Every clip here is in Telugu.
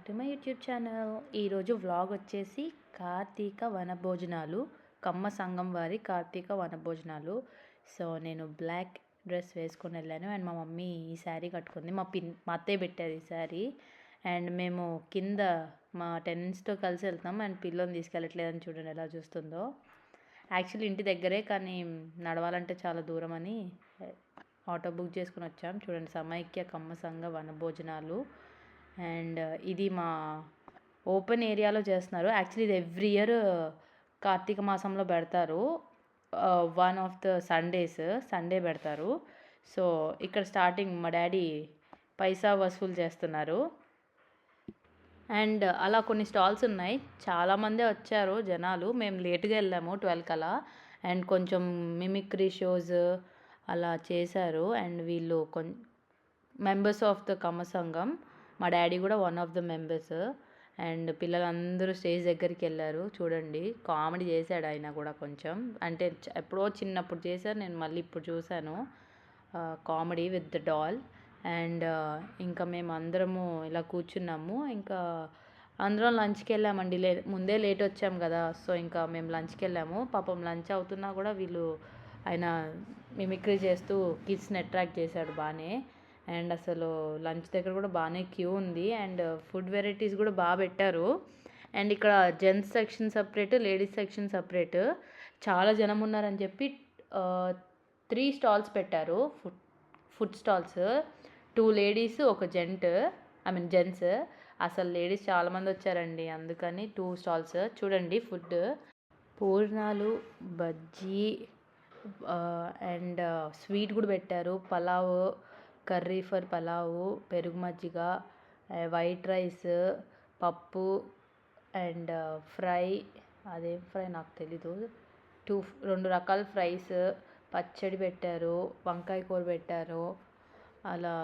Back to my YouTube channel. ఈరోజు వ్లాగ్ వచ్చేసి కార్తీక వనభోజనాలు, కమ్మ సంఘం వారి కార్తీక వనభోజనాలు. సో నేను బ్లాక్ డ్రెస్ వేసుకొని వెళ్ళాను అండ్ మా మమ్మీ ఈ శారీ కట్టుకుంది. మా అత్తయ్య పెట్టారు ఈ శారీ. అండ్ మేము కింద మా టెనెంట్స్తో కలిసి వెళ్తాం అండ్ పిల్లని తీసుకెళ్ళట్లేదని చూడండి ఎలా చూస్తుందో. యాక్చువల్లీ ఇంటి దగ్గరే కానీ నడవాలంటే చాలా దూరం అని ఆటో బుక్ చేసుకుని వచ్చాం. చూడండి, సమైక్య కమ్మ సంఘ వనభోజనాలు. అండ్ ఇది మా ఓపెన్ ఏరియాలో చేస్తున్నారు. యాక్చువల్లీ ఇది ఎవ్రీ ఇయర్ కార్తీక మాసంలో పెడతారు. వన్ ఆఫ్ ద సండే పెడతారు. సో ఇక్కడ స్టార్టింగ్ మా డాడీ పైసా వసూలు చేస్తున్నారు. అండ్ అలా కొన్ని స్టాల్స్ ఉన్నాయి. చాలామందే వచ్చారు జనాలు. మేము లేట్గా వెళ్ళాము 12 కలా. అండ్ కొంచెం మిమిక్రీ షోస్ అలా చేశారు. అండ్ వీళ్ళు మెంబర్స్ ఆఫ్ ద కమ్మ సంఘం, మా డాడీ కూడా one of the members. And పిల్లలందరూ స్టేజ్ దగ్గరికి వెళ్ళారు. చూడండి, కామెడీ చేశాడు ఆయన కూడా కొంచెం. అంటే ఎప్పుడో చిన్నప్పుడు చేశారు, నేను మళ్ళీ ఇప్పుడు చూశాను comedy with the doll. And ఇంకా మేము అందరము ఇలా కూర్చున్నాము. ఇంకా అందరం లంచ్కి వెళ్ళామండి. ముందే లేట్ వచ్చాము కదా, సో ఇంకా మేము లంచ్కి వెళ్ళాము. పాపం లంచ్ అవుతున్నా కూడా వీళ్ళు ఆయన మిమిక్రీ చేస్తూ కిడ్స్ని అట్రాక్ట్ చేశాడు బాగానే. అండ్ అసలు లంచ్ దగ్గర కూడా బాగానే క్యూ ఉంది. అండ్ ఫుడ్ వెరైటీస్ కూడా బాగా పెట్టారు. అండ్ ఇక్కడ gents section separate, ladies section separate. చాలా జనం ఉన్నారని చెప్పి 3 స్టాల్స్ పెట్టారు, ఫుడ్ స్టాల్స్. 2 ladies, 1 gents. అసలు లేడీస్ చాలామంది వచ్చారండి, అందుకని 2 స్టాల్స్. చూడండి ఫుడ్, పూర్ణాలు, బజ్జీ అండ్ స్వీట్ కూడా పెట్టారు. పలావ్, కర్రీ ఫర్ పలావు, పెరుగు మజ్జిగ, వైట్ రైస్, పప్పు అండ్ ఫ్రై. అదేం ఫ్రై నాకు తెలీదు. 2 రకాల ఫ్రైస్, పచ్చడి పెట్టారు, వంకాయ కూర పెట్టారు. అలా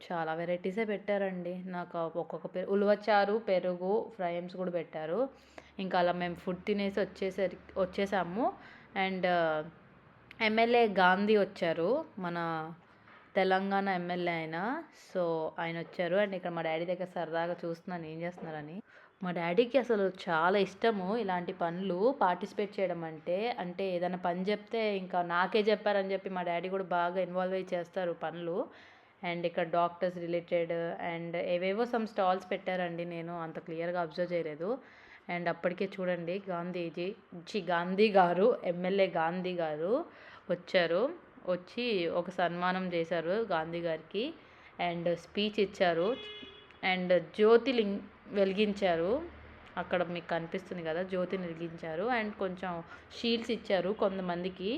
చాలా వెరైటీసే పెట్టారండి. నాకు ఒక్కొక్క ఉలవచారు, పెరుగు, ఫ్రైమ్స్ కూడా పెట్టారు. ఇంకా అలా మేము ఫుడ్ తినేసి వచ్చేసాము. అండ్ ఎమ్మెల్యే గాంధీ వచ్చారు, మన తెలంగాణ ఎమ్మెల్యే ఆయన. సో ఆయన వచ్చారు. అండ్ ఇక్కడ మా డాడీ దగ్గర సరదాగా చూస్తున్నాను ఏం చేస్తున్నారని. మా డాడీకి అసలు చాలా ఇష్టము ఇలాంటి పనులు పార్టిసిపేట్ చేయడం అంటే ఏదైనా పని చెప్తే ఇంకా నాకే చెప్పారని చెప్పి మా డాడీ కూడా బాగా ఇన్వాల్వ్ అయ్యి చేస్తారు పనులు. అండ్ ఇక్కడ డాక్టర్స్ రిలేటెడ్ అండ్ ఏవేవో సమ్ స్టాల్స్ పెట్టారండి, నేను అంత క్లియర్గా అబ్జర్వ్ చేయలేదు. అండ్ అప్పటికే చూడండి గాంధీ గారు, ఎమ్మెల్యే గాంధీ గారు వచ్చి ఒక సన్మానం చేశారు గాంధీ గారికి. అండ్ స్పీచ్ ఇచ్చారు. అండ్ వెలిగించారు. అక్కడ మీకు కనిపిస్తుంది కదా, జ్యోతిని వెలిగించారు. అండ్ కొంచెం షీల్డ్స్ ఇచ్చారు కొంతమందికి,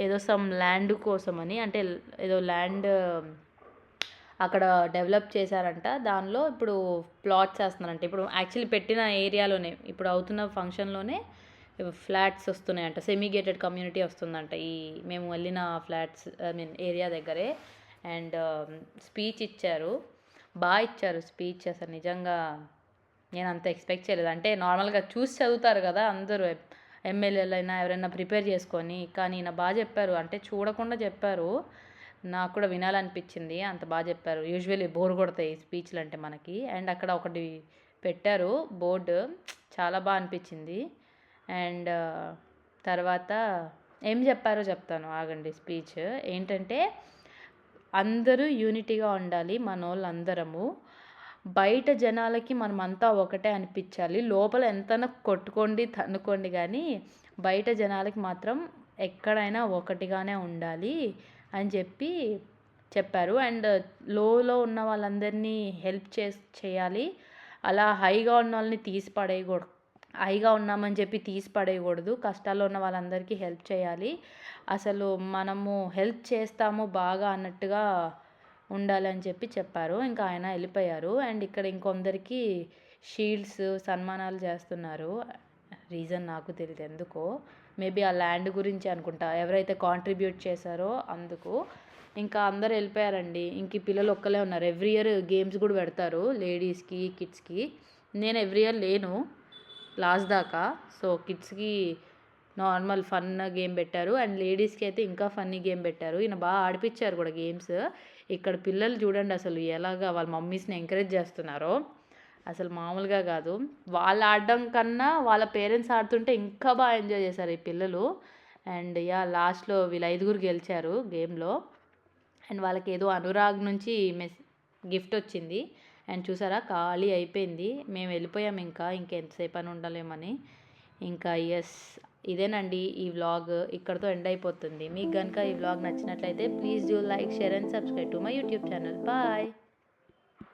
ఏదో సమ్ ల్యాండ్ కోసమని. అంటే ఏదో ల్యాండ్ అక్కడ డెవలప్ చేశారంట, దానిలో ఇప్పుడు ప్లాట్స్ వేస్తున్నారంట. ఇప్పుడు యాక్చువల్లీ పెట్టిన ఏరియాలోనే, ఇప్పుడు అవుతున్న ఫంక్షన్లోనే ఫ్లాట్స్ వస్తున్నాయంట. సెమీగేటెడ్ కమ్యూనిటీ వస్తుందంట ఈ మేము వెళ్ళిన ఫ్లాట్స్ ఏరియా దగ్గరే. అండ్ స్పీచ్ ఇచ్చారు, బాగా ఇచ్చారు స్పీచ్. అసలు నిజంగా నేను అంత ఎక్స్పెక్ట్ చేయలేదు. అంటే నార్మల్గా చూసి చదువుతారు కదా అందరూ, ఎమ్మెల్యేలు అయినా ఎవరైనా ప్రిపేర్ చేసుకొని, కానీ ఈయన బాగా చెప్పారు. అంటే చూడకుండా చెప్పారు, నాకు కూడా వినాలనిపించింది, అంత బాగా చెప్పారు. యూజువల్లీ బోర్ కొడతాయి స్పీచ్లు అంటే మనకి. అండ్ అక్కడ ఒకటి పెట్టారు బోర్డు, చాలా బాగా అనిపించింది. అండ్ తర్వాత ఏం చెప్పారో చెప్తాను ఆగండి. స్పీచ్ ఏంటంటే, అందరూ యూనిటీగా ఉండాలి, మనోళ్ళందరము. బయట జనాలకి మనమంతా ఒకటే అనిపించాలి, లోపల ఎంతైనా కొట్టుకోండి తన్నుకోండి, కానీ బయట జనాలకి మాత్రం ఎక్కడైనా ఒకటిగానే ఉండాలి అని చెప్పారు. అండ్ లోలో ఉన్న వాళ్ళందరినీ హెల్ప్ చేయాలి. అలా హైగా ఉన్న వాళ్ళని హైగా ఉన్నామని చెప్పి తీసి పడేయకూడదు. కష్టాల్లో ఉన్న వాళ్ళందరికీ హెల్ప్ చేయాలి. అసలు మనము హెల్ప్ చేస్తాము బాగా అన్నట్టుగా ఉండాలని చెప్పారు. ఇంకా ఆయన వెళ్ళిపోయారు. అండ్ ఇక్కడ ఇంకొందరికి షీల్డ్స్, సన్మానాలు చేస్తున్నారు. రీజన్ నాకు తెలియదు ఎందుకో, మేబీ ఆ ల్యాండ్ గురించి అనుకుంటా, ఎవరైతే కాంట్రిబ్యూట్ చేశారో అందుకు. ఇంకా అందరు వెళ్ళిపోయారండి. ఇంక పిల్లలు ఒక్కలే ఉన్నారు. ఎవ్రీ ఇయర్ గేమ్స్ కూడా పెడతారు లేడీస్కి, కిడ్స్కి. నేను ఎవ్రీ ఇయర్ లేను లాస్ట్ దాకా. సో కిడ్స్కి నార్మల్ ఫన్ గేమ్ పెట్టారు. అండ్ లేడీస్కి అయితే ఇంకా ఫన్నీ గేమ్ పెట్టారు. ఈయన బాగా ఆడిపించారు కూడా గేమ్స్. ఇక్కడ పిల్లలు చూడండి అసలు ఎలాగా వాళ్ళ మమ్మీస్ని ఎంకరేజ్ చేస్తున్నారో. అసలు మామూలుగా కాదు. వాళ్ళు ఆడడం కన్నా వాళ్ళ పేరెంట్స్ ఆడుతుంటే ఇంకా బాగా ఎంజాయ్ చేశారు ఈ పిల్లలు. అండ్ లాస్ట్‌లో వీళ్ళు ఐదుగురు గెలిచారు గేమ్‌లో. అండ్ వాళ్ళకేదో అనురాగ్ నుంచి గిఫ్ట్ వచ్చింది. అండ్ చూసారా ఖాళీ అయిపోయింది. మేము వెళ్ళిపోయాం ఇంకా. ఇంకెంతసేపని ఉండలేమని. ఇంకా ఇదేనండి ఈ వ్లాగ్. ఇక్కడితో ఎండ్ అయిపోతుంది. మీకు గనుక ఈ వ్లాగ్ నచ్చినట్లయితే please do like, share and subscribe to my YouTube channel. Bye.